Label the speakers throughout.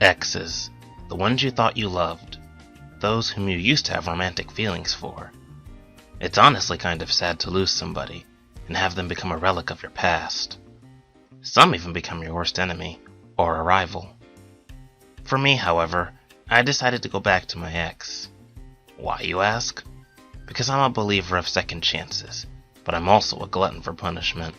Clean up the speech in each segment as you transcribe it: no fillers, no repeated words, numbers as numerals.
Speaker 1: Exes, the ones you thought you loved, those whom you used to have romantic feelings for. It's honestly kind of sad to lose somebody and have them become a relic of your past. Some even become your worst enemy, or a rival. For me, however, I decided to go back to my ex. Why, you ask? Because I'm a believer of second chances, but I'm also a glutton for punishment.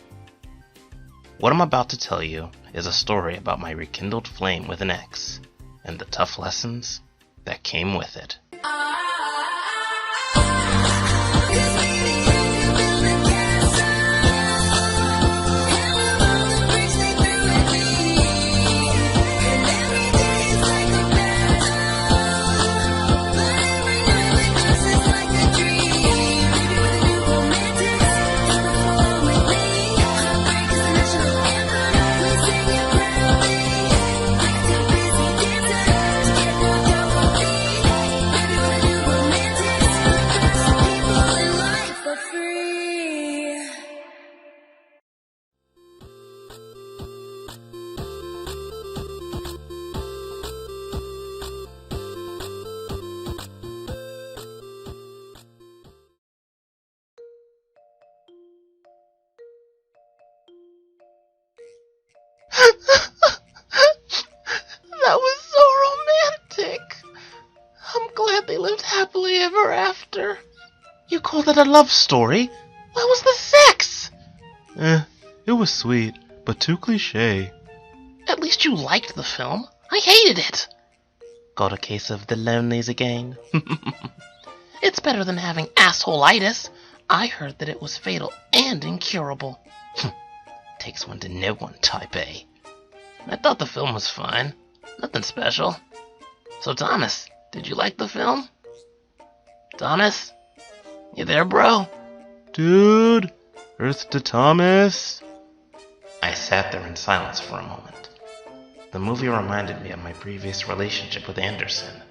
Speaker 1: What I'm about to tell you is a story about my rekindled flame with an ex, and the tough lessons that came with it. That was so romantic. I'm glad they lived happily ever after. You call that a love story? Where was the sex?
Speaker 2: It was sweet, but too cliché.
Speaker 1: At least you liked the film. I hated it. Got a case of the lonelies again? It's better than having assholeitis. I heard that it was fatal and incurable. Takes one to know one, type A. I thought the film was fine. Nothing special. So Thomas, did you like the film? Thomas? You there, bro?
Speaker 2: Dude! Earth to Thomas!
Speaker 1: I sat there in silence for a moment. The movie reminded me of my previous relationship with Anderson.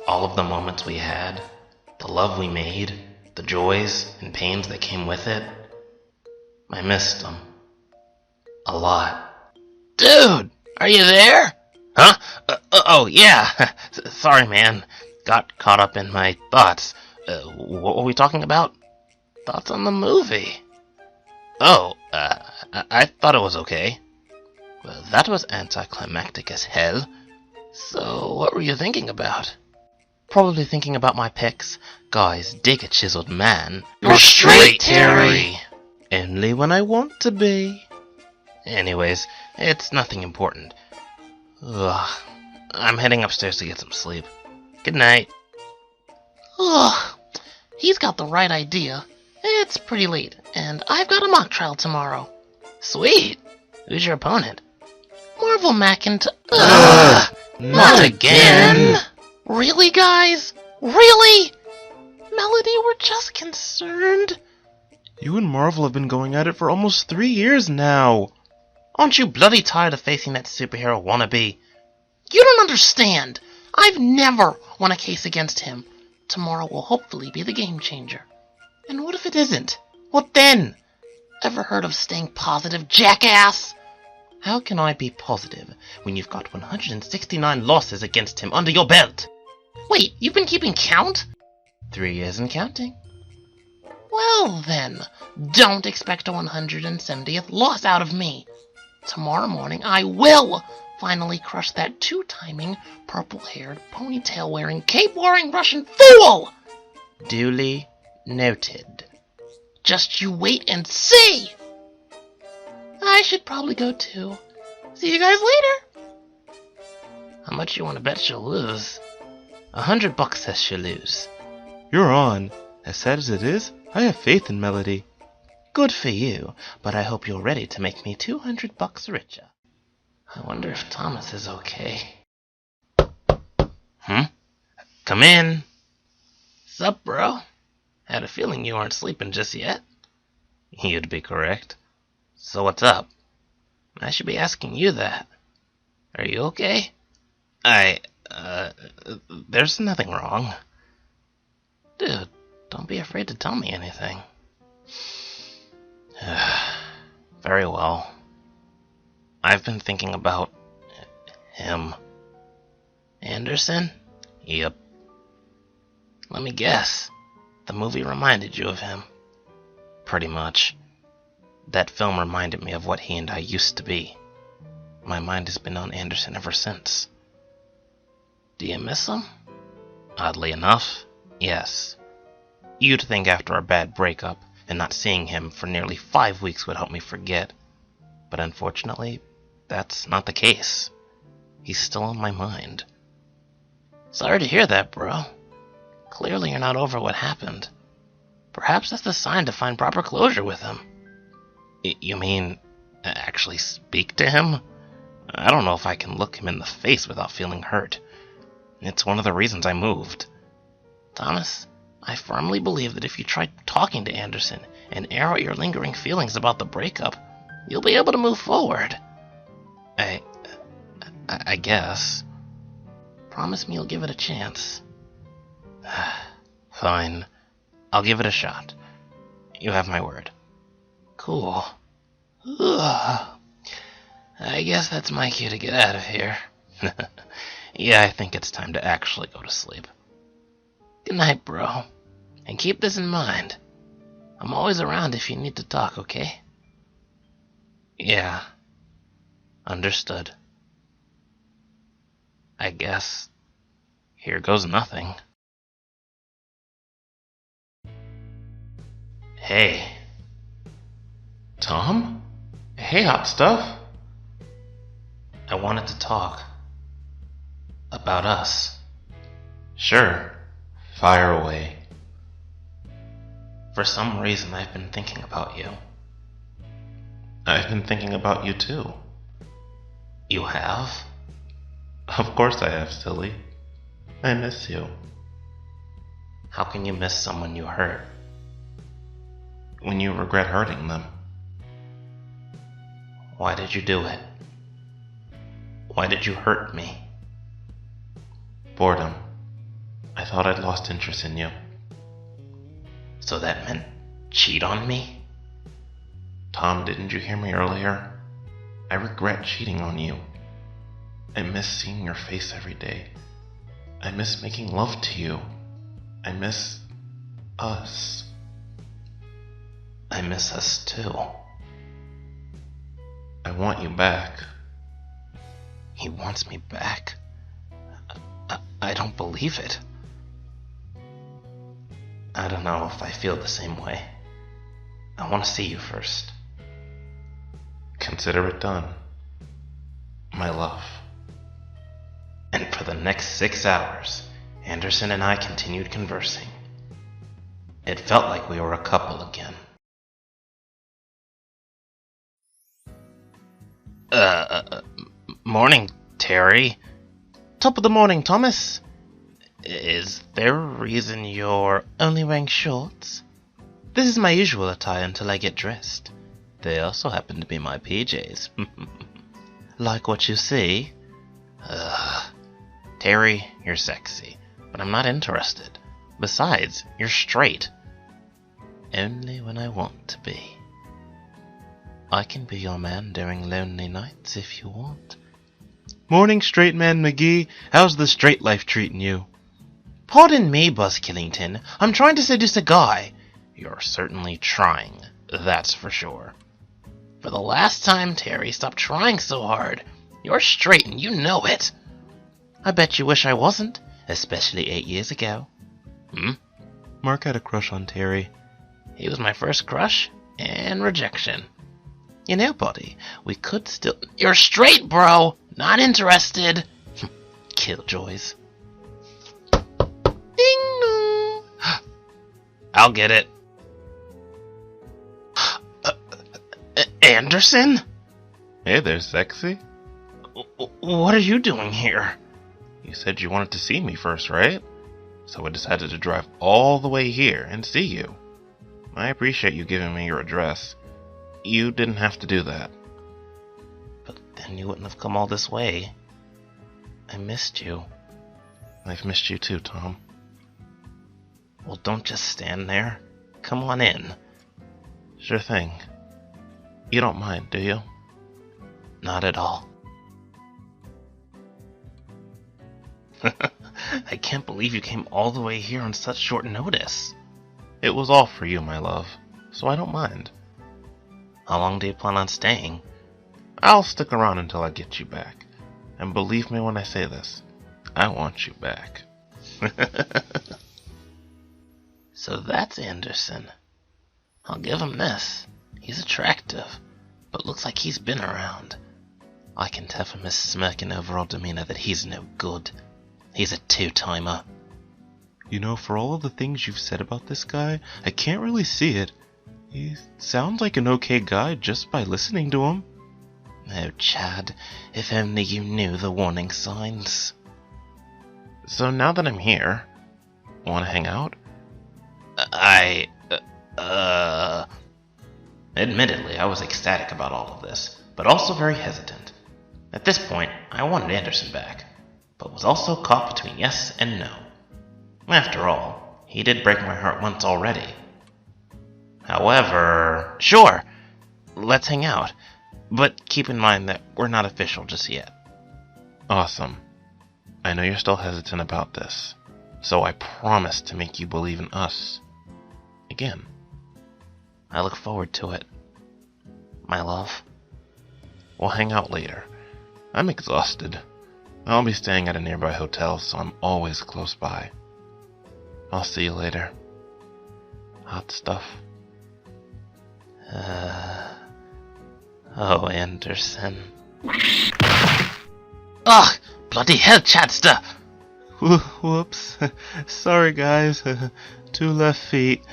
Speaker 1: All of the moments we had, the love we made, the joys and pains that came with it. I missed them. A lot. Dude! Are you there? Huh? Oh, yeah. Sorry, man. Got caught up in my thoughts. What were we talking about? Thoughts on the movie. Oh, I thought it was okay. Well, that was anticlimactic as hell. So, what were you thinking about? Probably thinking about my pics. Guys, dig a chiseled man.
Speaker 2: You're straight, Terry.
Speaker 1: Only when I want to be. Anyways, it's nothing important. Ugh, I'm heading upstairs to get some sleep. Good night. Ugh, he's got the right idea. It's pretty late, and I've got a mock trial tomorrow. Sweet. Who's your opponent? Marvel McIntyre. Ugh, not again. Really, guys? Really? Melody, we're just concerned.
Speaker 2: You and Marvel have been going at it for almost 3 years now.
Speaker 1: Aren't you bloody tired of facing that superhero wannabe? You don't understand. I've never won a case against him. Tomorrow will hopefully be the game changer. And what if it isn't? What then? Ever heard of staying positive, jackass? How can I be positive when you've got 169 losses against him under your belt? Wait, you've been keeping count? 3 years and counting. Well then, don't expect a 170th loss out of me. Tomorrow morning I will finally crush that two-timing, purple-haired, ponytail-wearing, cape-wearing Russian fool! Duly noted. Just you wait and see! I should probably go too. See you guys later! How much you want to bet she'll lose? $100 says she'll lose.
Speaker 2: You're on. As sad as it is, I have faith in Melody.
Speaker 1: Good for you, but I hope you're ready to make me $200 richer. I wonder if Thomas is okay. Come in. Sup, bro? Had a feeling you aren't sleeping just yet. You'd be correct. So what's up? I should be asking you that. Are you okay? There's nothing wrong. Dude, don't be afraid to tell me anything. Very well. I've been thinking about him. Anderson?
Speaker 3: Yep.
Speaker 1: Let me guess. The movie reminded you of him.
Speaker 3: Pretty much. That film reminded me of what he and I used to be. My mind has been on Anderson ever since.
Speaker 1: Do you miss him?
Speaker 3: Oddly enough, yes. You'd think after a bad breakup, and not seeing him for nearly 5 weeks would help me forget. But unfortunately, that's not the case. He's still on my mind.
Speaker 1: Sorry to hear that, bro. Clearly you're not over what happened. Perhaps that's the sign to find proper closure with him.
Speaker 3: You mean, actually speak to him? I don't know if I can look him in the face without feeling hurt. It's one of the reasons I moved.
Speaker 1: Thomas, I firmly believe that if you try talking to Anderson and air out your lingering feelings about the breakup, you'll be able to move forward.
Speaker 3: I guess.
Speaker 1: Promise me you'll give it a chance.
Speaker 3: Fine. I'll give it a shot. You have my word.
Speaker 1: Cool. Ugh. I guess that's my cue to get out of here.
Speaker 3: Yeah, I think it's time to actually go to sleep.
Speaker 1: Good night, bro. And keep this in mind. I'm always around if you need to talk, okay?
Speaker 3: Yeah. Understood. I guess here goes nothing. Hey.
Speaker 2: Tom? Hey, hot stuff.
Speaker 3: I wanted to talk. About us.
Speaker 2: Sure. Fire away.
Speaker 3: For some reason, I've been thinking about you.
Speaker 2: I've been thinking about you too.
Speaker 3: You have?
Speaker 2: Of course I have, silly. I miss you.
Speaker 3: How can you miss someone you hurt?
Speaker 2: When you regret hurting them.
Speaker 3: Why did you do it? Why did you hurt me?
Speaker 2: Boredom. I thought I'd lost interest in you.
Speaker 3: So that meant cheat on me?
Speaker 2: Tom, didn't you hear me earlier? I regret cheating on you. I miss seeing your face every day. I miss making love to you. I miss us.
Speaker 3: I miss us too.
Speaker 2: I want you back.
Speaker 3: He wants me back? I don't believe it. I don't know if I feel the same way. I want to see you first.
Speaker 2: Consider it done. My love.
Speaker 3: And for the next 6 hours, Anderson and I continued conversing. It felt like we were a couple again. Morning, Terry.
Speaker 2: Top of the morning, Thomas.
Speaker 3: Is there a reason you're
Speaker 2: only wearing shorts? This is my usual attire until I get dressed.
Speaker 3: They also happen to be my PJs.
Speaker 2: Like what you see?
Speaker 3: Terry, you're sexy, but I'm not interested. Besides, you're straight.
Speaker 2: Only when I want to be. I can be your man during lonely nights if you want. Morning, straight man McGee. How's the straight life treating you?
Speaker 3: Pardon me, Buzz Killington. I'm trying to seduce a guy. You're certainly trying, that's for sure. For the last time, Terry, stop trying so hard. You're straight and you know it.
Speaker 2: I bet you wish I wasn't, especially 8 years ago. Mark had a crush on Terry.
Speaker 1: He was my first crush and rejection.
Speaker 2: You know, buddy, we could still...
Speaker 1: You're straight, bro! Not interested!
Speaker 2: Killjoys.
Speaker 1: Ding dong!
Speaker 3: I'll get it.
Speaker 1: Anderson?
Speaker 2: Hey there, sexy.
Speaker 1: What are you doing here?
Speaker 2: You said you wanted to see me first, right? So I decided to drive all the way here and see you. I appreciate you giving me your address. You didn't have to do that.
Speaker 3: But then you wouldn't have come all this way.
Speaker 2: I missed you. I've missed you too, Tom.
Speaker 3: Well, don't just stand there. Come on in.
Speaker 2: Sure thing. You don't mind, do you?
Speaker 3: Not at all. I can't believe you came all the way here on such short notice.
Speaker 2: It was all for you, my love, so I don't mind.
Speaker 3: How long do you plan on staying?
Speaker 2: I'll stick around until I get you back. And believe me when I say this, I want you back.
Speaker 3: So that's Anderson. I'll give him this. He's attractive, but looks like he's been around. I can tell from his smirk and overall demeanor that he's no good. He's a two-timer.
Speaker 2: You know, for all of the things you've said about this guy, I can't really see it. He sounds like an okay guy just by listening to him.
Speaker 3: Oh, Chad, if only you knew the warning signs.
Speaker 2: So now that I'm here, want to hang out?
Speaker 3: Admittedly, I was ecstatic about all of this, but also very hesitant. At this point, I wanted Anderson back, but was also caught between yes and no. After all, he did break my heart once already. However, sure, let's hang out, but keep in mind that we're not official just yet.
Speaker 2: Awesome. I know you're still hesitant about this, so I promise to make you believe in us. Again.
Speaker 3: I look forward to it, my love.
Speaker 2: We'll hang out later. I'm exhausted. I'll be staying at a nearby hotel, so I'm always close by. I'll see you later. Hot stuff.
Speaker 3: Oh, Anderson. Ugh! Bloody hell, Chadster!
Speaker 2: Whoops. Sorry, guys. 2 left feet.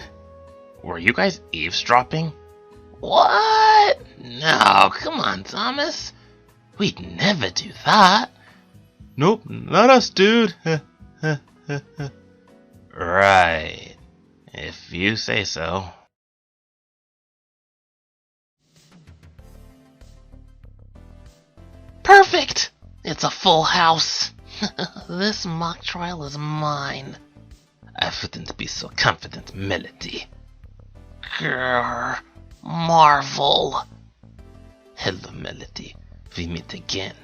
Speaker 3: Were you guys eavesdropping? What? No, come on, Thomas. We'd never do that.
Speaker 2: Nope, not us, dude.
Speaker 3: Right. If you say so. Perfect! It's a full house. This mock trial is mine. I wouldn't be so confident, Melody. Grr, Marvel. Hello, Melody. We meet again.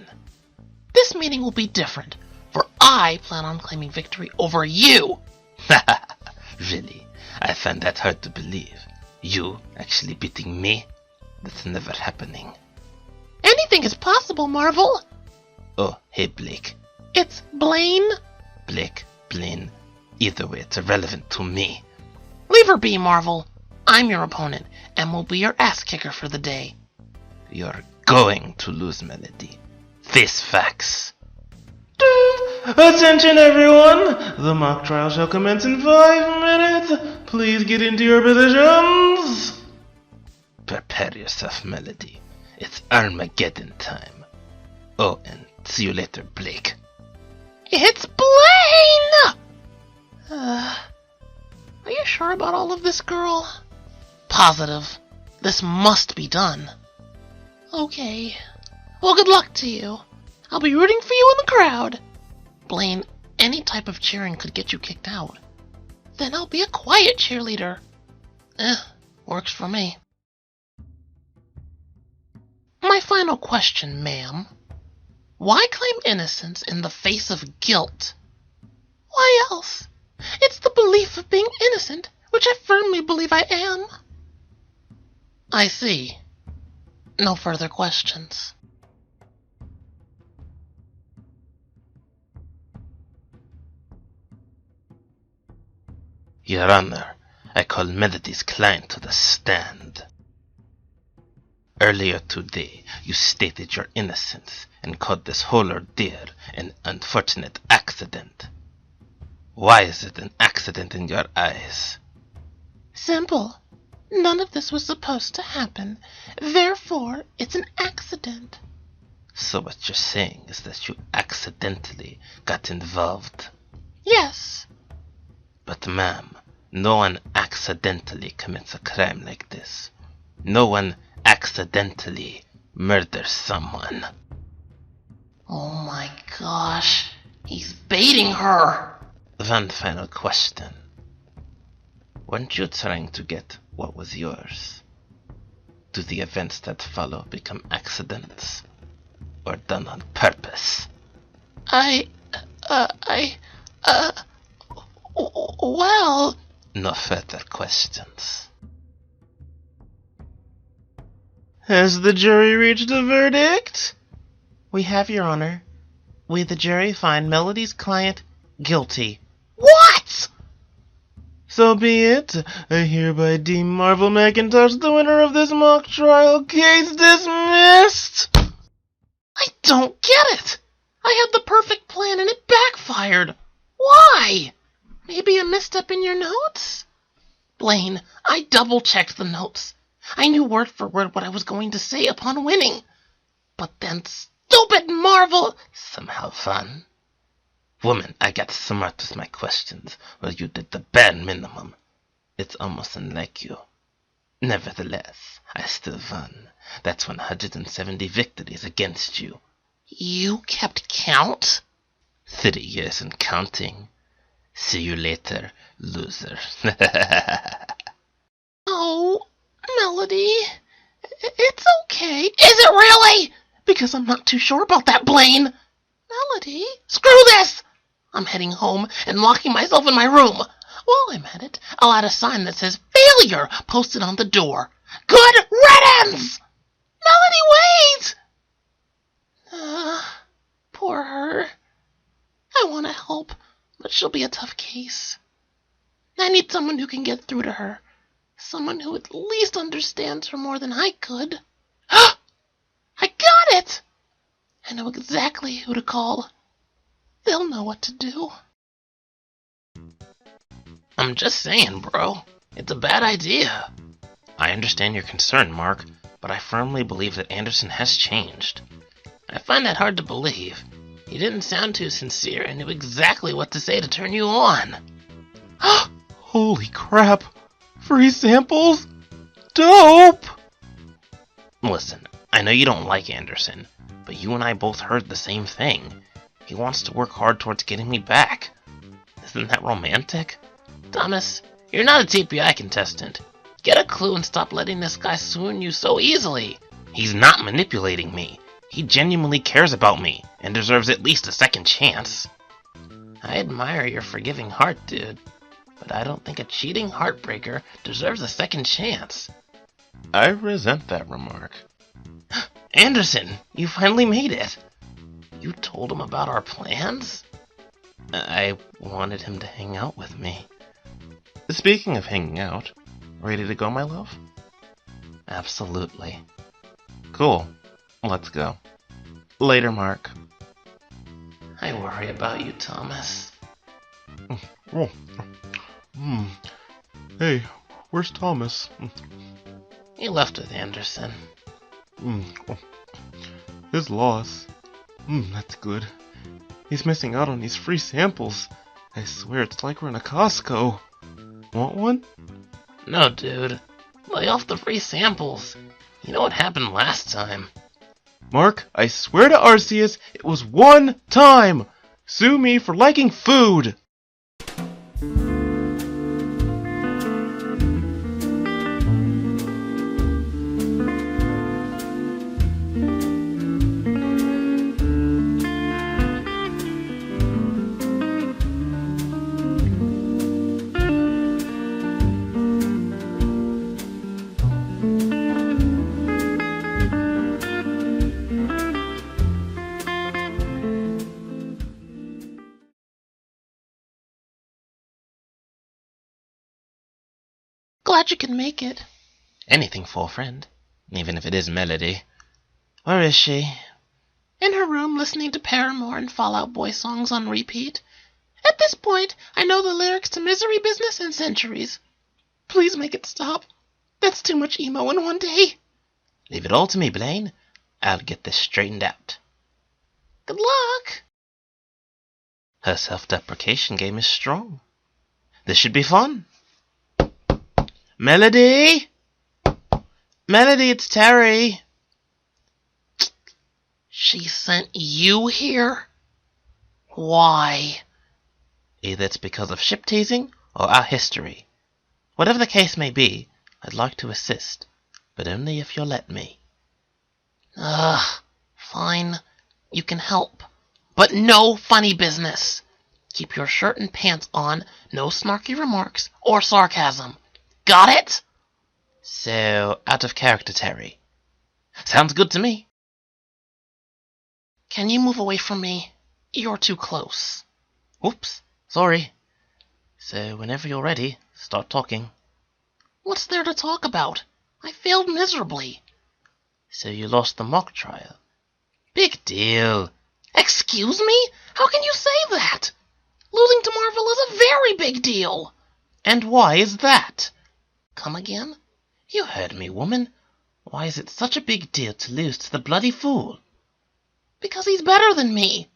Speaker 3: This meeting will be different, for I plan on claiming victory over you. Really? I find that hard to believe. You actually beating me? That's never happening. Anything is possible, Marvel. Oh, hey, Blake. It's Blaine. Blake, Blaine. Either way, it's irrelevant to me. Leave her be, Marvel. I'm your opponent, and will be your ass kicker for the day. You're going to lose, Melody. Face facts.
Speaker 2: Attention, everyone! The mock trial shall commence in 5 minutes. Please get into your positions.
Speaker 3: Prepare yourself, Melody. It's Armageddon time. Oh, and see you later, Blake. It's Blaine! Are you sure about all of this, girl? Positive. This must be done. Okay. Well, good luck to you. I'll be rooting for you in the crowd. Blaine, any type of cheering could get you kicked out. Then I'll be a quiet cheerleader. Works for me. My final question, ma'am. Why claim innocence in the face of guilt? Why else? It's the belief of being innocent, which I firmly believe I am. I see. No further questions. Your Honor, I call Melody's client to the stand. Earlier today, you stated your innocence and called this whole ordeal an unfortunate accident. Why is it an accident in your eyes? Simple. None of this was supposed to happen. Therefore, it's an accident. So what you're saying is that you accidentally got involved? Yes. But ma'am, no one accidentally commits a crime like this. No one accidentally murders someone. Oh my gosh, he's baiting her. One final question. Weren't you trying to get what was yours? Do the events that follow become accidents? Or done on purpose?
Speaker 1: Well...
Speaker 3: No further questions.
Speaker 1: Has the jury reached a verdict? We have, Your Honor. We, the jury, find Melody's client guilty. What? So be it. I hereby deem Marvel McIntosh the winner of this mock trial. Case dismissed. I don't get it. I had the perfect plan and it backfired. Why? Maybe a misstep in your notes? Blaine, I double-checked the notes. I knew word for word what I was going to say upon winning. But then stupid Marvel...
Speaker 3: Some have fun. Woman, I got smart with my questions, while you did the bare minimum. It's almost unlike you. Nevertheless, I still won. That's 170 victories against you.
Speaker 1: You kept count?
Speaker 3: 30 years and counting. See you later, loser.
Speaker 1: Oh, Melody, it's okay. Is it really? Because I'm not too sure about that, Blaine. Melody, screw this! I'm heading home and locking myself in my room. While I'm at it, I'll add a sign that says failure posted on the door. Good riddance! Melody, wait! Poor her. I want to help, but she'll be a tough case. I need someone who can get through to her. Someone who at least understands her more than I could. I got it! I know exactly who to call. They'll know what to do.
Speaker 3: I'm just saying, bro. It's a bad idea. I understand your concern, Mark, but I firmly believe that Anderson has changed. I find that hard to believe. He didn't sound too sincere and knew exactly what to say to turn you on.
Speaker 1: Holy crap! Free samples? Dope!
Speaker 3: Listen, I know you don't like Anderson, but you and I both heard the same thing. He wants to work hard towards getting me back. Isn't that romantic? Thomas, you're not a TPI contestant. Get a clue and stop letting this guy swoon you so easily. He's not manipulating me. He genuinely cares about me and deserves at least a second chance. I admire your forgiving heart, dude, but I don't think a cheating heartbreaker deserves a second chance.
Speaker 2: I resent that remark.
Speaker 3: Anderson, you finally made it. You told him about our plans? I wanted him to hang out with me.
Speaker 2: Speaking of hanging out, ready to go, my love?
Speaker 3: Absolutely.
Speaker 2: Cool. Let's go. Later, Mark.
Speaker 3: I worry about you, Thomas.
Speaker 4: Hey, where's Thomas?
Speaker 3: He left with Anderson.
Speaker 4: His loss. That's good. He's missing out on these free samples. I swear it's like we're in a Costco. Want one?
Speaker 3: No, dude. Lay off the free samples. You know what happened last time.
Speaker 4: Mark, I swear to Arceus, it was one time! Sue me for liking food!
Speaker 1: Glad you could make it.
Speaker 3: Anything for a friend, even if it is Melody. Where is she?
Speaker 1: In her room, listening to Paramore and Fall Out Boy songs on repeat. At this point, I know the lyrics to Misery Business and Centuries. Please make it stop. That's too much emo in one day.
Speaker 3: Leave it all to me, Blaine. I'll get this straightened out.
Speaker 1: Good luck.
Speaker 3: Her self-deprecation game is strong. This should be fun. Melody? Melody, it's Terry.
Speaker 1: She sent you here? Why?
Speaker 3: Either it's because of ship teasing or our history. Whatever the case may be, I'd like to assist, but only if you'll let me.
Speaker 1: Fine. You can help. But no funny business. Keep your shirt and pants on, no snarky remarks or sarcasm. Got it?
Speaker 3: So, out of character, Terry. Sounds good to me.
Speaker 1: Can you move away from me? You're too close.
Speaker 3: Oops, sorry. So, whenever you're ready, start talking.
Speaker 1: What's there to talk about? I failed miserably.
Speaker 3: So you lost the mock trial. Big deal.
Speaker 1: Excuse me? How can you say that? Losing to Marvel is a very big deal.
Speaker 3: And why is that?
Speaker 1: Come again?
Speaker 3: You heard me, woman. Why is it such a big deal to lose to the bloody fool?
Speaker 1: Because he's better than me.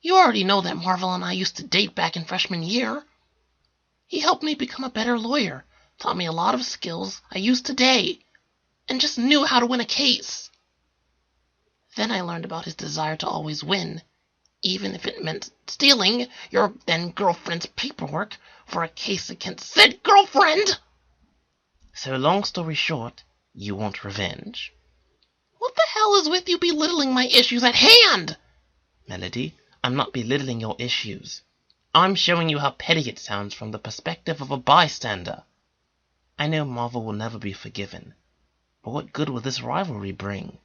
Speaker 1: You already know that Marvel and I used to date back in freshman year. He helped me become a better lawyer, taught me a lot of skills I use today, and just knew how to win a case. Then I learned about his desire to always win, even if it meant stealing your then-girlfriend's paperwork for a case against said girlfriend.
Speaker 3: So long story short, you want revenge?
Speaker 1: What the hell is with you belittling my issues at hand?
Speaker 3: Melody, I'm not belittling your issues. I'm showing you how petty it sounds from the perspective of a bystander. I know Marvel will never be forgiven, but what good will this rivalry bring?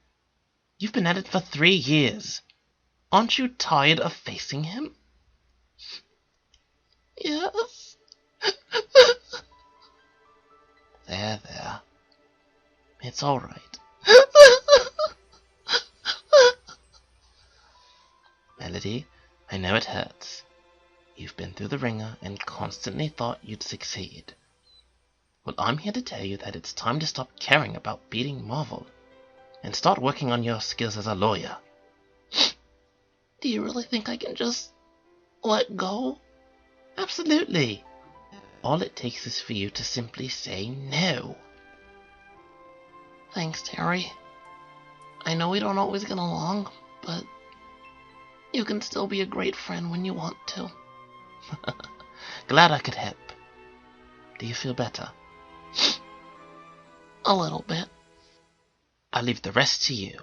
Speaker 3: You've been at it for 3 years. Aren't you tired of facing him?
Speaker 1: Yes.
Speaker 3: There. It's all right. Melody, I know it hurts. You've been through the ringer and constantly thought you'd succeed. Well, I'm here to tell you that it's time to stop caring about beating Marvel and start working on your skills as a lawyer.
Speaker 1: Do you really think I can just let go?
Speaker 3: Absolutely. All it takes is for you to simply say no.
Speaker 1: Thanks, Terry. I know we don't always get along, but you can still be a great friend when you want to.
Speaker 3: Glad I could help. Do you feel better?
Speaker 1: A little bit.
Speaker 3: I'll leave the rest to you.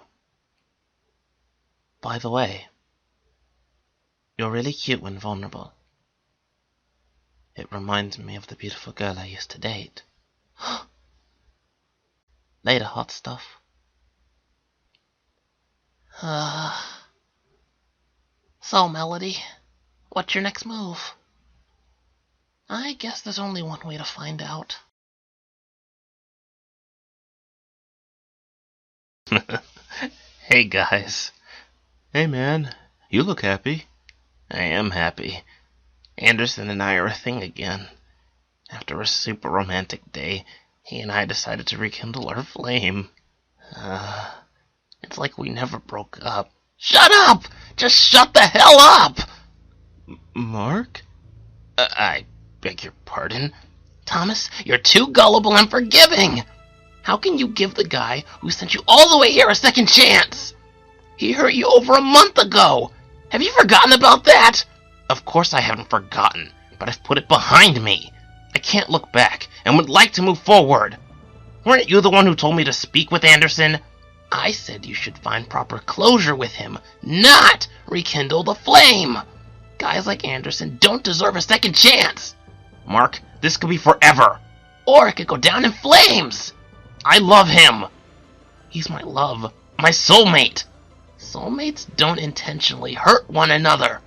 Speaker 3: By the way, you're really cute when vulnerable. It reminds me of the beautiful girl I used to date. Later, hot stuff.
Speaker 1: So, Melody, what's your next move? I guess there's only one way to find out.
Speaker 3: Hey, guys.
Speaker 4: Hey, man. You look happy.
Speaker 3: I am happy. Anderson and I are a thing again. After a super romantic day, he and I decided to rekindle our flame. It's like we never broke up.
Speaker 1: Shut up! Just shut the hell up!
Speaker 4: Mark?
Speaker 3: I beg your pardon?
Speaker 1: Thomas, you're too gullible and forgiving! How can you give the guy who sent you all the way here a second chance? He hurt you over a month ago! Have you forgotten about that?
Speaker 3: Of course I haven't forgotten, but I've put it behind me. I can't look back, and would like to move forward. Weren't you the one who told me to speak with Anderson?
Speaker 1: I said you should find proper closure with him, not rekindle the flame! Guys like Anderson don't deserve a second chance!
Speaker 3: Mark, this could be forever.
Speaker 1: Or it could go down in flames!
Speaker 3: I love him.
Speaker 1: He's my love, my soulmate. Soulmates don't intentionally hurt one another.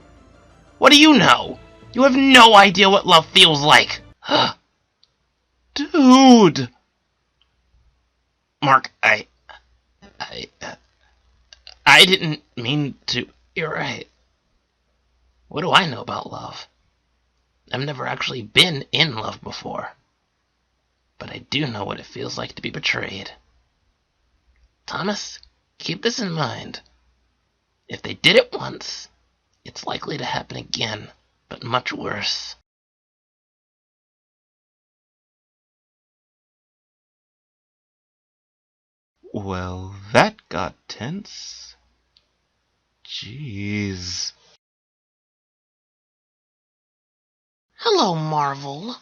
Speaker 3: What do you know? You have no idea what love feels like.
Speaker 4: Dude!
Speaker 3: Mark, I didn't mean to...
Speaker 1: You're right. What do I know about love? I've never actually been in love before. But I do know what it feels like to be betrayed. Thomas, keep this in mind. If they did it once, it's likely to happen again, but much worse.
Speaker 4: Well, that got tense. Jeez.
Speaker 1: Hello, Marvel.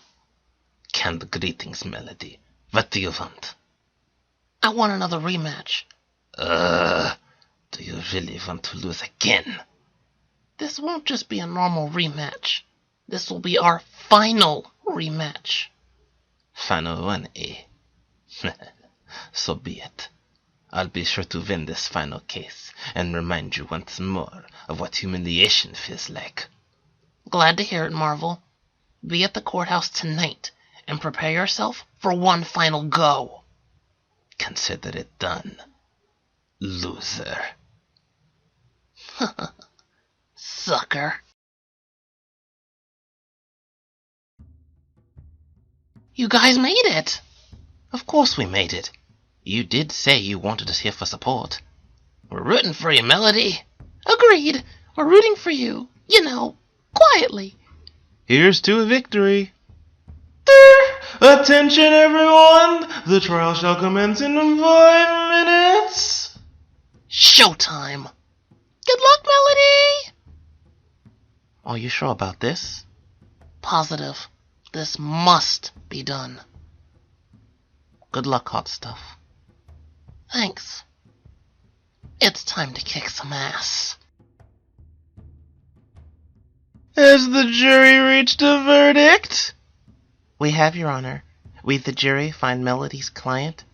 Speaker 3: Canned greetings, Melody. What do you want?
Speaker 1: I want another rematch.
Speaker 3: Do you really want to lose again?
Speaker 1: This won't just be a normal rematch. This will be our final rematch.
Speaker 3: Final one, eh? So be it. I'll be sure to win this final case and remind you once more of what humiliation feels like.
Speaker 1: Glad to hear it, Marvel. Be at the courthouse tonight and prepare yourself for one final go.
Speaker 3: Consider it done, loser.
Speaker 1: Sucker. You guys made it!
Speaker 3: Of course we made it. You did say you wanted us here for support.
Speaker 1: We're rooting for you, Melody. Agreed. We're rooting for you. You know, quietly.
Speaker 4: Here's to a victory. Attention, everyone! The trial shall commence in 5 minutes.
Speaker 1: Showtime. Good luck, Melody!
Speaker 3: Are you sure about this?
Speaker 1: Positive. This must be done.
Speaker 3: Good luck, hot stuff.
Speaker 1: Thanks. It's time to kick some ass.
Speaker 4: Has the jury reached a verdict?
Speaker 3: We have, Your Honor. We, the jury, find Melody's client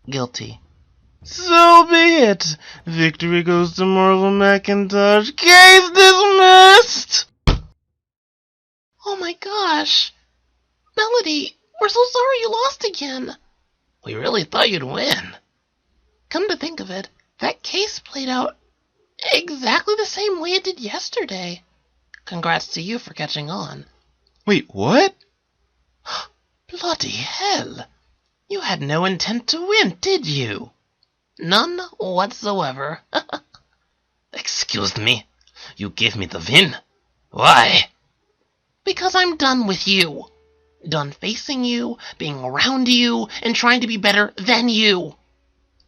Speaker 3: guilty.
Speaker 4: So be it. Victory goes to Marvel McIntosh. Case dismissed!
Speaker 1: Oh my gosh. Melody, we're so sorry you lost again.
Speaker 3: We really thought you'd win.
Speaker 1: Come to think of it, that case played out exactly the same way it did yesterday. Congrats to you for catching on.
Speaker 4: Wait, what?
Speaker 3: Bloody hell. You had no intent to win, did you?
Speaker 1: None whatsoever.
Speaker 3: Excuse me. You gave me the win. Why?
Speaker 1: Because I'm done with you. Done facing you, being around you, and trying to be better than you.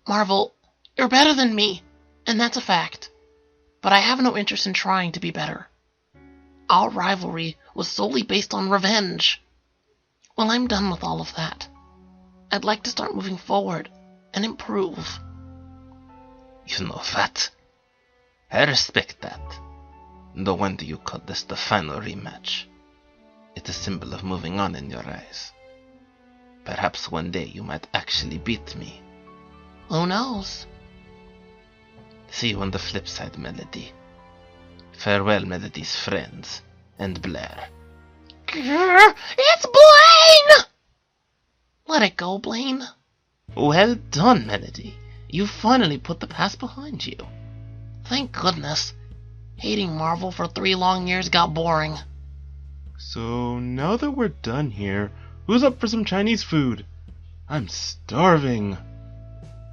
Speaker 1: Marvel, you're better than me, and that's a fact. But I have no interest in trying to be better. Our rivalry was solely based on revenge. Well, I'm done with all of that. I'd like to start moving forward and improve.
Speaker 3: You know what? I respect that. No wonder you call this the final rematch. It's a symbol of moving on in your eyes. Perhaps one day you might actually beat me.
Speaker 1: Who knows?
Speaker 3: See you on the flip side, Melody. Farewell, Melody's friends, and Blair.
Speaker 1: Grr, it's Blaine! Let it go, Blaine.
Speaker 3: Well done, Melody. You finally put the past behind you.
Speaker 1: Thank goodness. Hating Marvel for 3 long years got boring.
Speaker 4: So, now that we're done here, who's up for some Chinese food? I'm starving.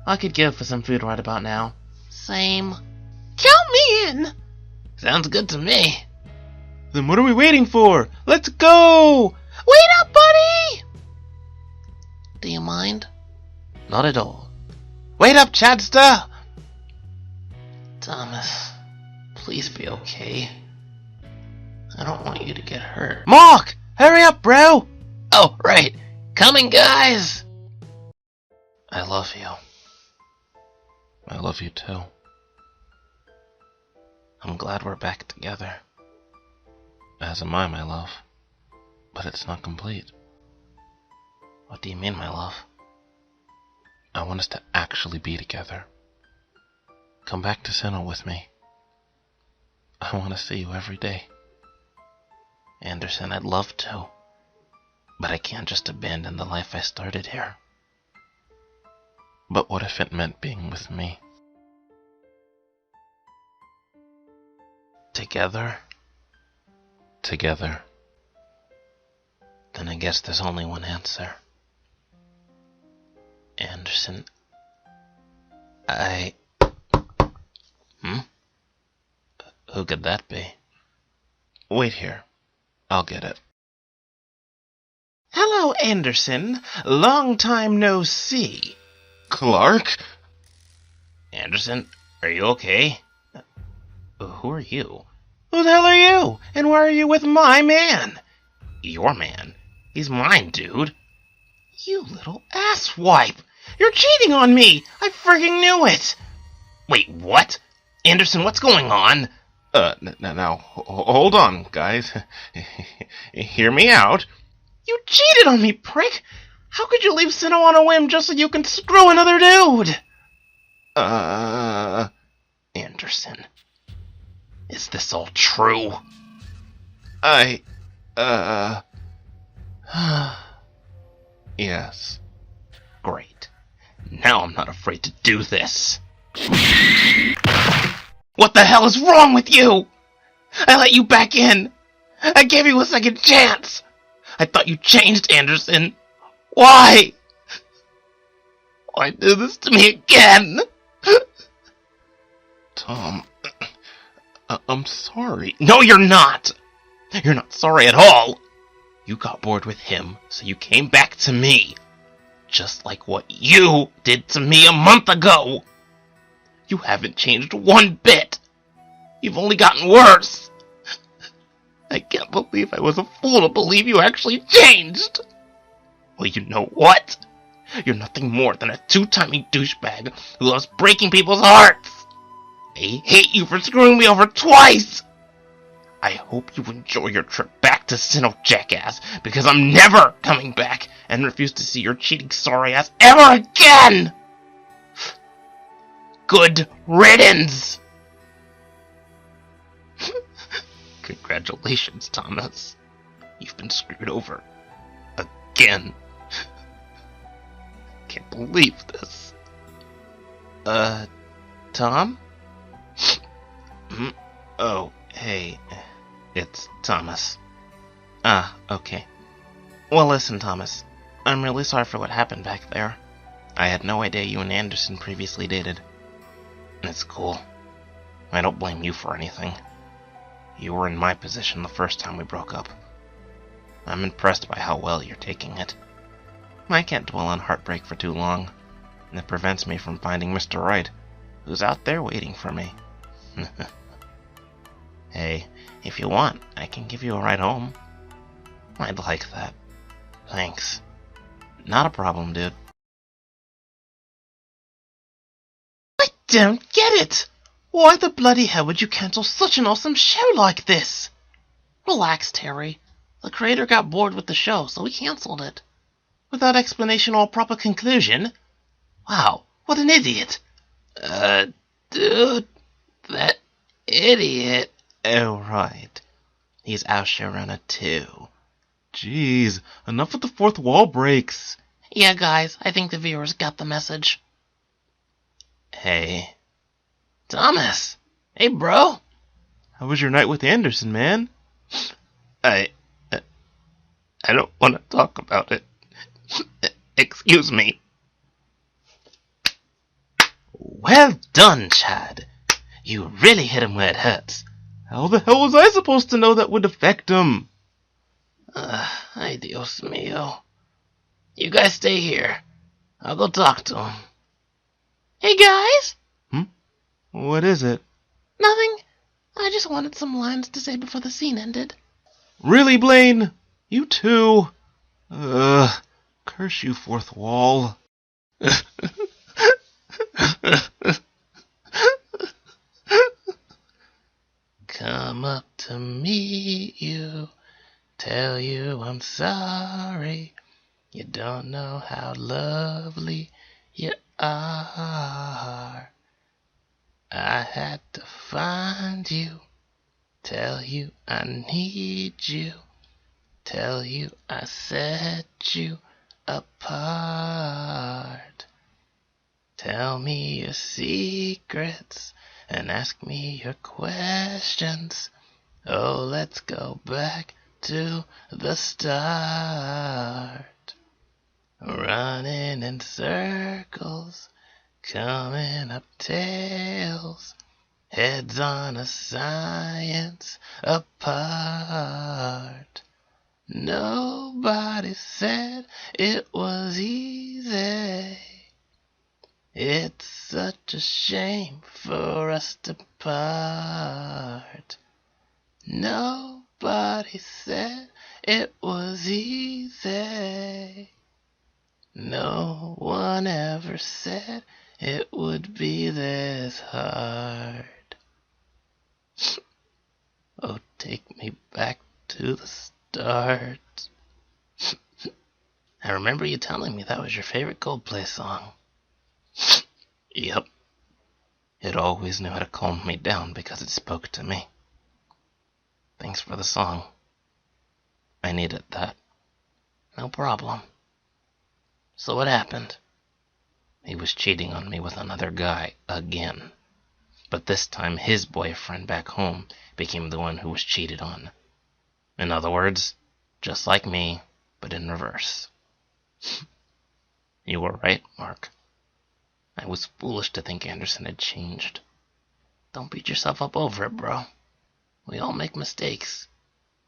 Speaker 3: I could go for some food right about now.
Speaker 1: Same. Count me in!
Speaker 3: Sounds good to me.
Speaker 4: Then what are we waiting for? Let's go!
Speaker 1: Wait up, buddy! Do you mind?
Speaker 3: Not at all. Wait up, Chadster!
Speaker 1: Thomas, please be okay. I don't want you to get hurt.
Speaker 3: Mark! Hurry up, bro!
Speaker 1: Oh, right. Coming, guys!
Speaker 3: I love you.
Speaker 2: I love you too.
Speaker 3: I'm glad we're back together.
Speaker 2: As am I, my love. But it's not complete.
Speaker 3: What do you mean, my love?
Speaker 2: I want us to actually be together. Come back to Sinnoh with me. I want to see you every day.
Speaker 3: Anderson, I'd love to. But I can't just abandon the life I started here.
Speaker 2: But what if it meant being with me?
Speaker 3: Together?
Speaker 2: Together.
Speaker 3: Then I guess there's only one answer. Anderson, Who could that be?
Speaker 2: Wait here. I'll get it.
Speaker 3: Hello, Anderson. Long time no see.
Speaker 2: Clark?
Speaker 3: Anderson, are you okay? Who are you? Who the hell are you? And why are you with my man? Your man? He's mine, dude. You little asswipe! You're cheating on me! I frigging knew it! Wait, what? Anderson, what's going on?
Speaker 2: Now, hold on, guys. Hear me out.
Speaker 1: You cheated on me, prick! How could you leave Sinnoh on a whim just so you can screw another dude? Anderson, is this all true?
Speaker 2: Yes.
Speaker 1: Great. Now I'm not afraid to do this. What the hell is wrong with you? I let you back in. I gave you a second chance. I thought you changed, Anderson. Why? Why do this to me again?
Speaker 2: Tom, I'm sorry.
Speaker 1: No, you're not. You're not sorry at all. You got bored with him, so you came back to me. Just like what you did to me a month ago. You haven't changed one bit. You've only gotten worse. I can't believe I was a fool to believe you actually changed. Well, you know what? You're nothing more than a two-timing douchebag who loves breaking people's hearts. I hate you for screwing me over twice. I hope you enjoy your trip back to Sinnoh, jackass, because I'm never coming back and refuse to see your cheating sorry ass ever again! Good riddance! Congratulations, Thomas. You've been screwed over. Again. Can't believe this. Tom? Oh, hey. It's Thomas. Okay. Well, listen, Thomas. I'm really sorry for what happened back there. I had no idea you and Anderson previously dated. It's cool. I don't blame you for anything. You were in my position the first time we broke up. I'm impressed by how well you're taking it. I can't dwell on heartbreak for too long. It prevents me from finding Mr. Right, who's out there waiting for me. Hey, if you want, I can give you a ride home. I'd like that. Thanks. Not a problem, dude. I don't get it! Why the bloody hell would you cancel such an awesome show like this? Relax, Terry. The creator got bored with the show, so he cancelled it. Without explanation or proper conclusion? Wow, what an idiot! Dude, that idiot. Oh, right. He's our showrunner, too.
Speaker 4: Jeez, enough with the fourth wall breaks.
Speaker 1: Yeah, guys, I think the viewers got the message. Hey. Thomas! Hey, bro!
Speaker 4: How was your night with Anderson, man?
Speaker 1: I don't want to talk about it. Excuse me. Well done, Chad. You really hit him where it hurts.
Speaker 4: How the hell was I supposed to know that would affect him?
Speaker 1: Ay Dios mío. You guys stay here. I'll go talk to him. Hey, guys!
Speaker 4: What is it?
Speaker 1: Nothing. I just wanted some lines to say before the scene ended.
Speaker 4: Really, Blaine? You too? Curse you, fourth wall.
Speaker 1: Come up to meet you, tell you I'm sorry. You don't know how lovely you are. I had to find you, tell you I need you, tell you I set you apart. Tell me your secrets and ask me your questions. Oh, let's go back to the start. Running in circles, coming up tails, heads on a science apart. Nobody said it was easy. It's such a shame for us to part. Nobody said it was easy. No one ever said it would be this hard. Take me back to the start. I remember you telling me that was your favorite Coldplay song.
Speaker 3: Yep. It always knew how to calm me down because it spoke to me. Thanks for the song. I needed that.
Speaker 1: No problem. So what happened?
Speaker 3: He was cheating on me with another guy again. But this time his boyfriend back home became the one who was cheated on. In other words, just like me, but in reverse. You were right, Mark. I was foolish to think Anderson had changed.
Speaker 1: Don't beat yourself up over it, bro. We all make mistakes,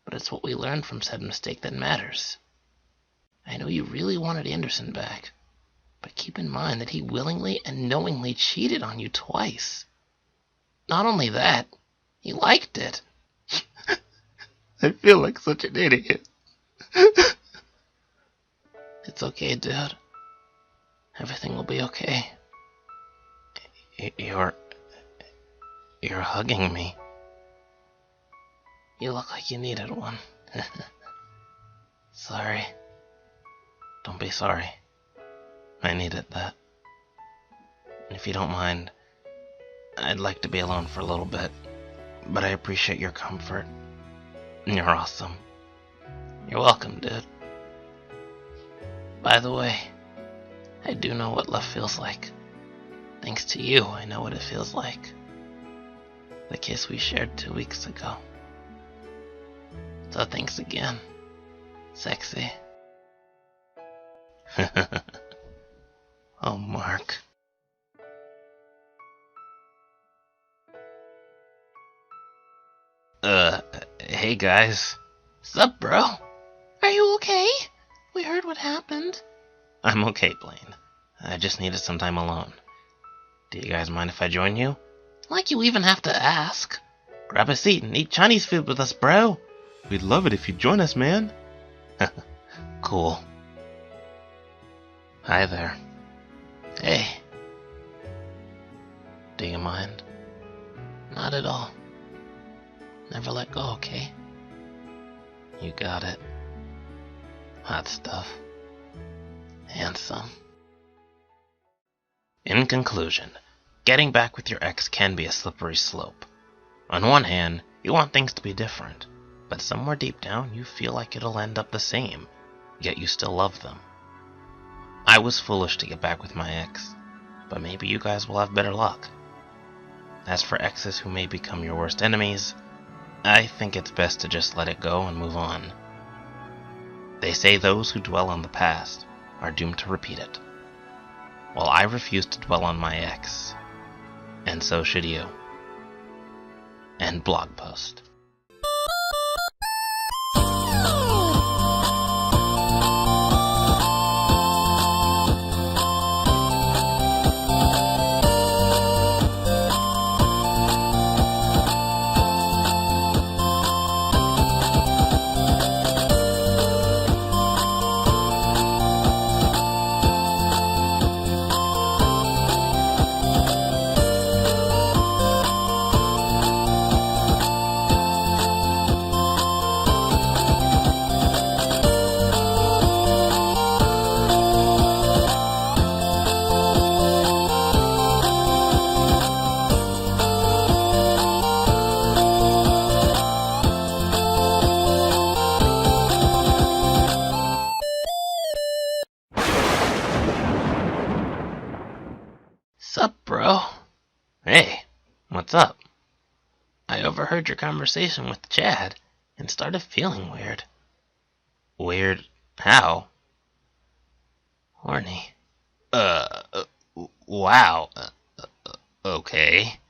Speaker 1: but it's what we learn from said mistake that matters. I know you really wanted Anderson back, but keep in mind that he willingly and knowingly cheated on you twice. Not only that, he liked it.
Speaker 4: I feel like such an idiot.
Speaker 1: It's okay, dude. Everything will be okay.
Speaker 3: You're hugging me.
Speaker 1: You look like you needed one. Sorry.
Speaker 3: Don't be sorry. I needed that. And if you don't mind, I'd like to be alone for a little bit, but I appreciate your comfort. You're awesome.
Speaker 1: You're welcome, dude. By the way, I do know what love feels like. Thanks to you, I know what it feels like. The kiss we shared 2 weeks ago. So thanks again. Sexy.
Speaker 3: Oh, Mark. Hey guys.
Speaker 1: Sup, bro? Are you okay? We heard what happened.
Speaker 3: I'm okay, Blaine. I just needed some time alone. Do you guys mind if I join you?
Speaker 1: Like you even have to ask.
Speaker 3: Grab a seat and eat Chinese food with us, bro.
Speaker 4: We'd love it if you'd join us, man.
Speaker 3: Cool. Hi there.
Speaker 1: Hey.
Speaker 3: Do you mind?
Speaker 1: Not at all. Never let go, okay?
Speaker 3: You got it. Hot stuff.
Speaker 1: Handsome.
Speaker 3: In conclusion, getting back with your ex can be a slippery slope. On one hand, you want things to be different, but somewhere deep down you feel like it'll end up the same, yet you still love them. I was foolish to get back with my ex, but maybe you guys will have better luck. As for exes who may become your worst enemies, I think it's best to just let it go and move on. They say those who dwell on the past are doomed to repeat it. Well, I refuse to dwell on my ex, and so should you. End blog post.
Speaker 1: Sup, bro?
Speaker 3: Hey, what's up?
Speaker 1: I overheard your conversation with Chad and started feeling weird.
Speaker 3: Weird? How?
Speaker 1: Horny.
Speaker 3: Wow. Okay.